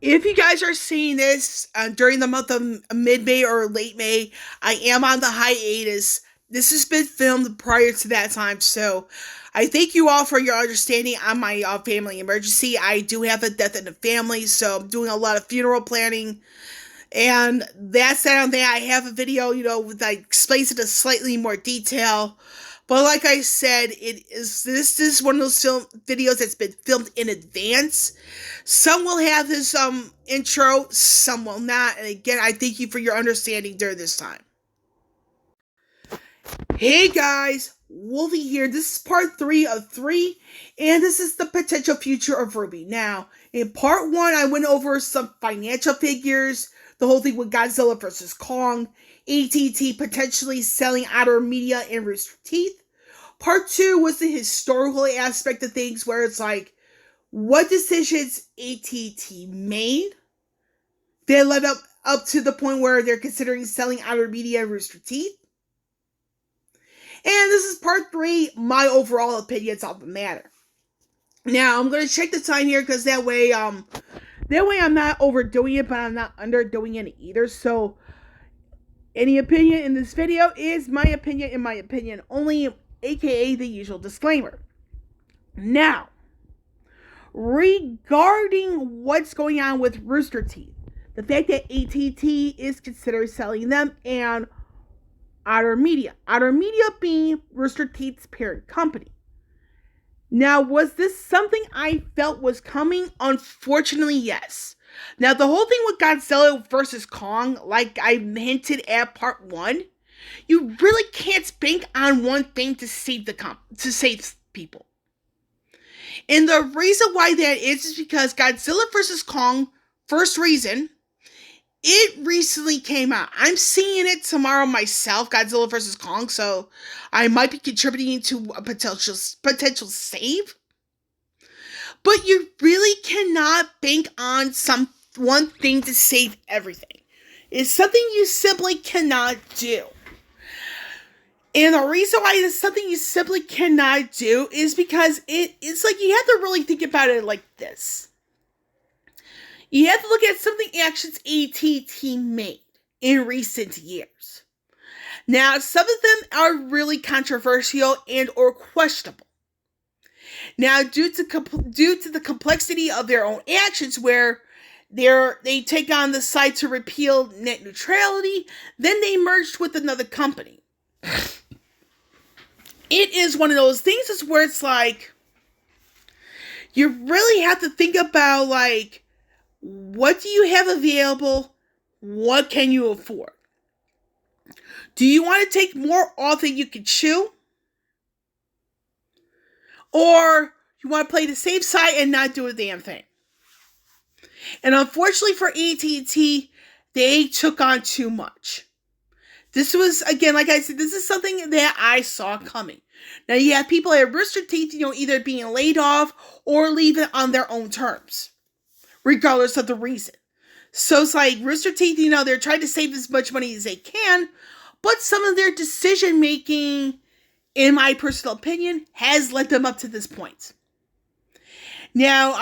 If you guys are seeing this during the month of mid-May or late May, I am on the hiatus. This has been filmed prior to that time, so I thank you all for your understanding on my family emergency. I do have a death in the family, so I'm doing a lot of funeral planning. And that's that on that. I have a video, that explains it in slightly more detail. But like I said, this is one of those videos that's been filmed in advance. Some will have this intro, some will not. And again, I thank you for your understanding during this time. Hey guys, Wolvie here. This is part 3 of 3, and this is the potential future of RWBY. Now, in part 1, I went over some financial figures, the whole thing with Godzilla vs. Kong, AT&T potentially selling Outer Media and Rooster Teeth. Part 2 was the historical aspect of things, where it's like, what decisions AT&T made that led up to the point where they're considering selling Outer Media and Rooster Teeth. And this is part 3, my overall opinions on the matter. Now, I'm going to check the time here, because that way I'm not overdoing it, but I'm not underdoing it either. So, any opinion in this video is my opinion, in my opinion only, aka the usual disclaimer. Now, regarding what's going on with Rooster Teeth, the fact that AT&T is considering selling them, and Outer Media being Rooster Teeth's parent company. Now, was this something I felt was coming? Unfortunately, yes. Now, the whole thing with Godzilla vs. Kong, like I hinted at part 1, you really can't bank on one thing to save people. And the reason why that is because Godzilla vs. Kong, first reason, it recently came out. I'm seeing it tomorrow myself, Godzilla vs. Kong, so I might be contributing to a potential save. But you really cannot bank on one thing to save everything. It's something you simply cannot do. And the reason why it's something you simply cannot do is because it's like you have to really think about it like this. You have to look at some of the actions AT&T made in recent years. Now, some of them are really controversial and or questionable. Now, due to the complexity of their own actions, where they take on the side to repeal net neutrality, then they merged with another company. It is one of those things where it's like, you really have to think about, like, what do you have available? What can you afford? Do you want to take more off than you can chew? Or you want to play the safe side and not do a damn thing? And unfortunately for AT&T, they took on too much. This was, again, like I said, this is something that I saw coming. Now, you have people at Rooster Teeth, either being laid off or leaving on their own terms, regardless of the reason. So it's like Rooster Teeth, they're trying to save as much money as they can, but some of their decision making, in my personal opinion, has led them up to this point. Now,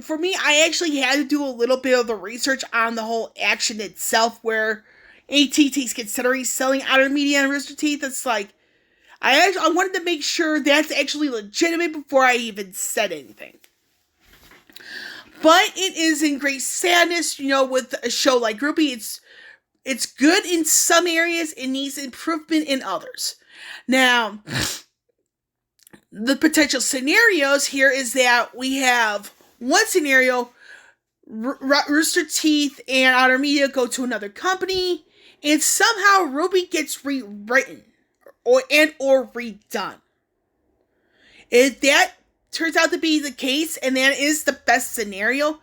for me, I actually had to do a little bit of the research on the whole action itself, where AT&T's considering selling Outer Media and Rooster Teeth. It's like, I wanted to make sure that's actually legitimate before I even said anything. But it is in great sadness, with a show like RWBY, it's good in some areas, it needs improvement in others. Now, the potential scenarios here is that we have one scenario, Rooster Teeth and Outer Media go to another company, and somehow RWBY gets rewritten or redone. If that turns out to be the case, and that is the best scenario,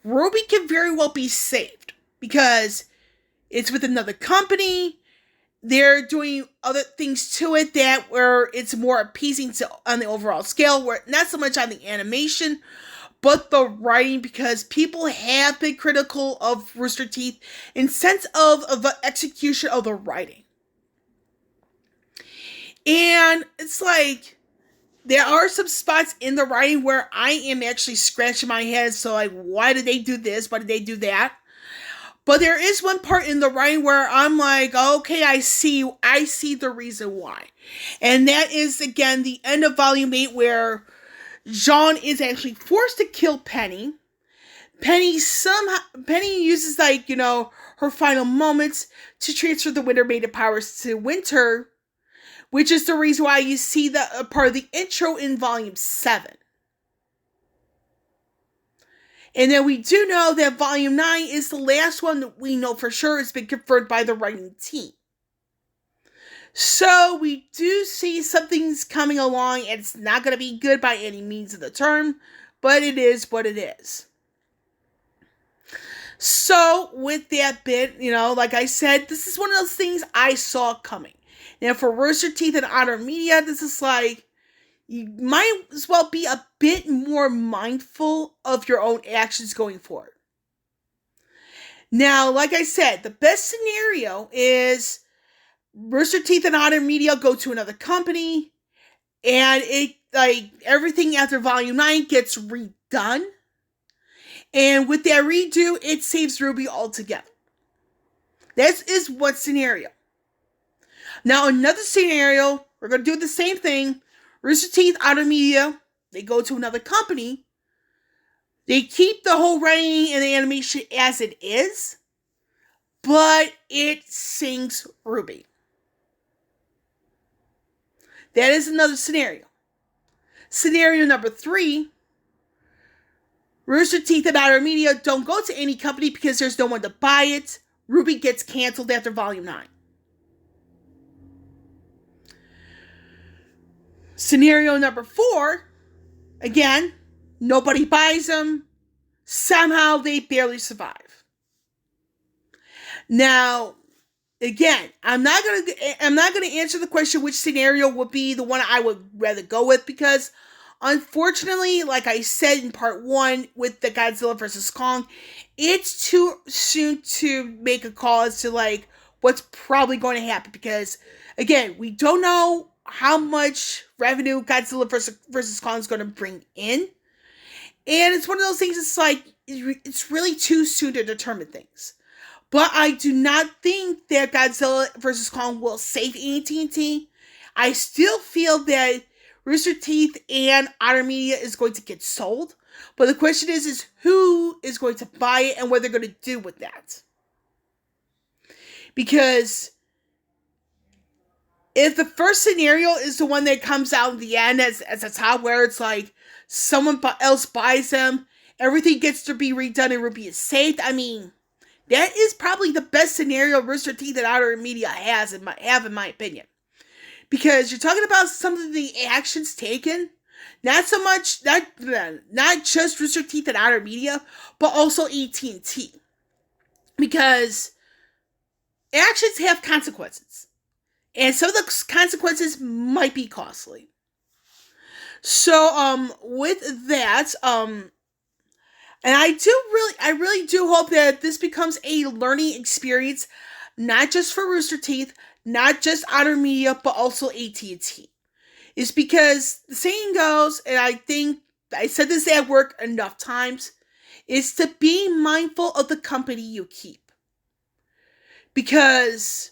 RWBY can very well be saved, because it's with another company. They're doing other things to it where it's more appeasing on the overall scale, where not so much on the animation, but the writing, because people have been critical of Rooster Teeth in sense of the execution of the writing. And it's like, there are some spots in the writing where I am actually scratching my head. So, like, why did they do this? Why did they do that? But there is one part in the writing where I'm like, okay, I see the reason why. And that is, again, the end of Volume 8, where Jean is actually forced to kill Penny. Penny uses, like, you know, her final moments to transfer the Winter Maiden powers to Winter, which is the reason why you see the part of the intro in Volume 7. And then we do know that Volume 9 is the last one that we know for sure has been confirmed by the writing team. So we do see something's coming along, and it's not going to be good by any means of the term, but it is what it is. So with that bit, you know, like I said, this is one of those things I saw coming. Now for Rooster Teeth and Otter Media, this is like, you might as well be a bit more mindful of your own actions going forward. Now, like I said, the best scenario is Rooster Teeth and Otter Media go to another company, and it, like, everything after Volume 9 gets redone. And with that redo, it saves RWBY altogether. That is one scenario. Now, another scenario, we're going to do the same thing. Rooster Teeth, Otter Media, they go to another company. They keep the whole writing and the animation as it is, but it sinks RWBY. That is another scenario. Scenario number 3, Rooster Teeth and Otter Media don't go to any company because there's no one to buy it. RWBY gets canceled after Volume 9. Scenario number 4, again, nobody buys them. Somehow they barely survive. Now, again, I'm not gonna answer the question which scenario would be the one I would rather go with, because unfortunately, like I said in part 1 with the Godzilla vs. Kong, it's too soon to make a call as to, like, what's probably going to happen, because again, we don't know how much revenue Godzilla versus Kong is going to bring in. And it's one of those things, it's like, it's really too soon to determine things. But I do not think that Godzilla vs. Kong will save AT&T. I still feel that Rooster Teeth and Otter Media is going to get sold. But the question is who is going to buy it and what they're going to do with that. Because if the first scenario is the one that comes out in the end as a top, where it's like someone else buys them, everything gets to be redone and RWBY is saved, I mean, that is probably the best scenario Rooster Teeth and Otter Media have in my opinion. Because you're talking about some of the actions taken, not just Rooster Teeth and Otter Media, but also AT&T. Because actions have consequences. And some of the consequences might be costly. So, with that, and I really do hope that this becomes a learning experience, not just for Rooster Teeth, not just Otter Media, but also AT&T. It's because the saying goes, and I think I said this at work enough times, is to be mindful of the company you keep. Because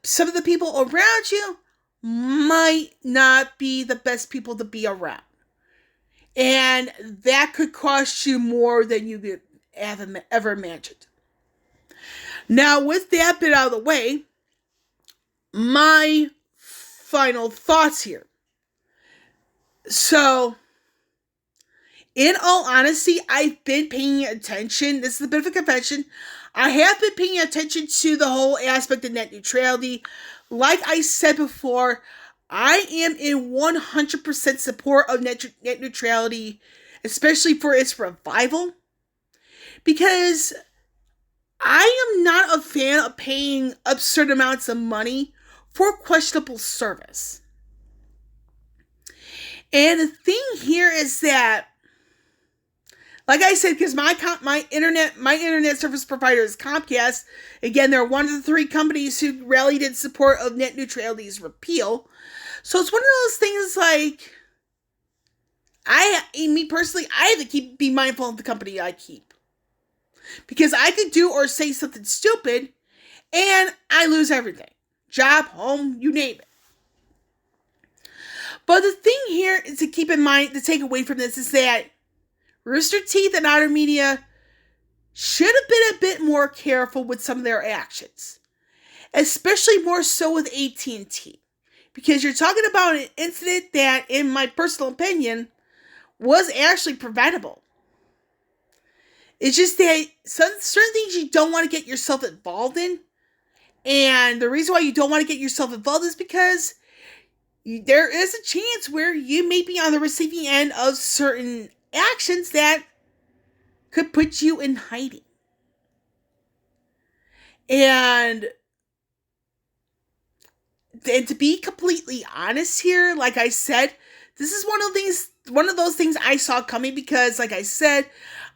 some of the people around you might not be the best people to be around. And that could cost you more than you could ever imagined. Now, with that bit out of the way, my final thoughts here. So, in all honesty, I've been paying attention. This is a bit of a confession. I have been paying attention to the whole aspect of net neutrality. Like I said before, I am in 100% support of net neutrality, especially for its revival. Because I am not a fan of paying absurd amounts of money for questionable service. And the thing here is that, like I said, because my internet service provider is Comcast. Again, they're one of the 3 companies who rallied in support of net neutrality's repeal. So it's one of those things like, me personally, I have to be mindful of the company I keep. Because I could do or say something stupid and I lose everything. Job, home, you name it. But the thing here is to keep in mind, to take away from this, is that Rooster Teeth and Otter Media should have been a bit more careful with some of their actions. Especially more so with AT&T. Because you're talking about an incident that, in my personal opinion, was actually preventable. It's just that certain things you don't want to get yourself involved in. And the reason why you don't want to get yourself involved is because there is a chance where you may be on the receiving end of certain actions that could put you in hiding. And to be completely honest here, like I said, this is one of those things I saw coming because, like I said,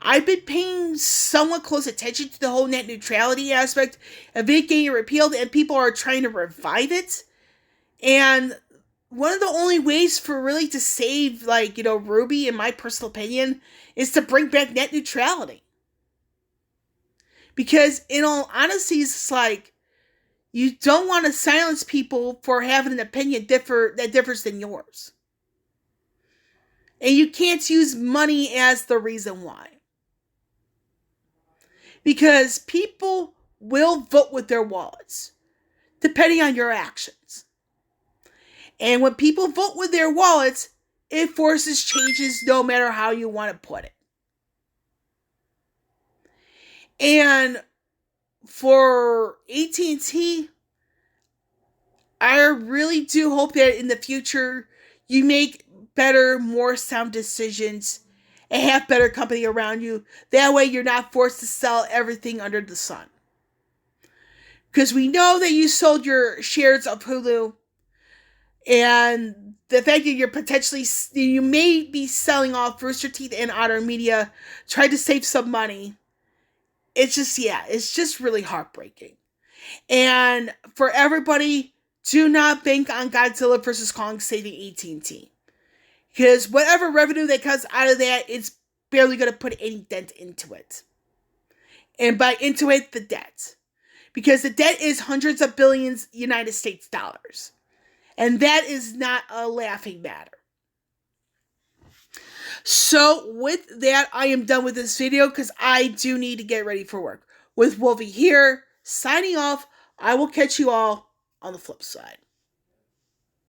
I've been paying somewhat close attention to the whole net neutrality aspect of it getting repealed, and people are trying to revive it. And one of the only ways for really to save, RWBY, in my personal opinion, is to bring back net neutrality. Because, in all honesty, it's like, you don't want to silence people for having an opinion that differs than yours. And you can't use money as the reason why. Because people will vote with their wallets, depending on your actions. And when people vote with their wallets, it forces changes no matter how you want to put it. And for AT&T, I really do hope that in the future you make better, more sound decisions and have better company around you. That way you're not forced to sell everything under the sun. Because we know that you sold your shares of Hulu, and the fact that you may be selling off Rooster Teeth and Otter Media, try to save some money. It's just really heartbreaking. And for everybody, do not bank on Godzilla vs. Kong saving AT&T. Because whatever revenue that comes out of that, it's barely going to put any dent into it. And by into it, the debt. Because the debt is hundreds of billions United States dollars. And that is not a laughing matter. So with that, I am done with this video because I do need to get ready for work. With Wolvie here, signing off. I will catch you all on the flip side.